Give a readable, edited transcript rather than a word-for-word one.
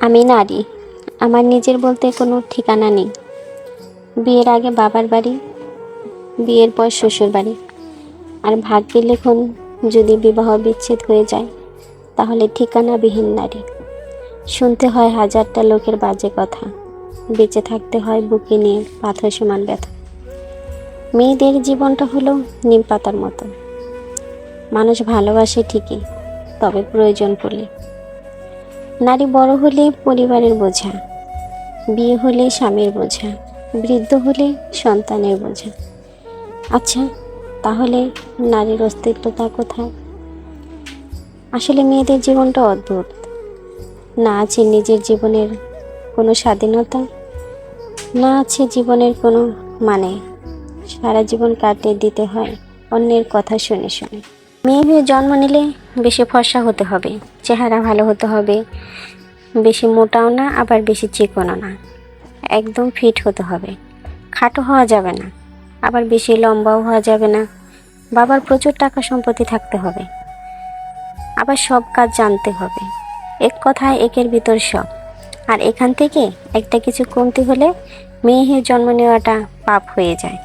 আমি নারী, আমার নিজের বলতে কোনো ঠিকানা নেই। বিয়ের আগে বাবার বাড়ি, বিয়ের পর শ্বশুর বাড়ি, আর ভাগ্যের লেখন যদি বিবাহ বিচ্ছেদ হয়ে যায় তাহলে ঠিকানাবিহীন নারী। শুনতে হয় হাজারটা লোকের বাজে কথা, বেঁচে থাকতে হয় বুকে নিয়ে পাথর সমান ব্যথা। মেয়েদের জীবনটা হলো নিম পাতার মতো, মানুষ ভালোবাসে ঠিকই, তবে প্রয়োজন পড়লে। নারী বড় হলে পরিবারের বোঝা, বিয়ে হলে স্বামীর বোঝা, বৃদ্ধ হলে সন্তানের বোঝা। আচ্ছা, তাহলে নারীর অস্তিত্বটা কোথায়? আসলে মেয়েদের জীবনটা অদ্ভুত। না আছে নিজের জীবনের কোনো স্বাধীনতা, না আছে জীবনের কোনো মানে। সারা জীবন কাটে দিতে হয় অন্যের কথা শুনে শুনে। মেয়ে হয়ে জন্ম নিলে বেশি ফর্সা হতে হবে, চেহারা ভালো হতে হবে, বেশি মোটাও না আবার বেশি চিকনও না, একদম ফিট হতে হবে। খাটো হওয়া যাবে না, আবার বেশি লম্বাও হওয়া যাবে না। বাবার প্রচুর টাকা সম্পত্তি থাকতে হবে, আবার সব কাজ জানতে হবে। এক কথায় একের ভিতর সব। আর এখান থেকে একটা কিছু কমতি হলে মেয়ে হয়ে জন্ম নেওয়াটা পাপ হয়ে যায়।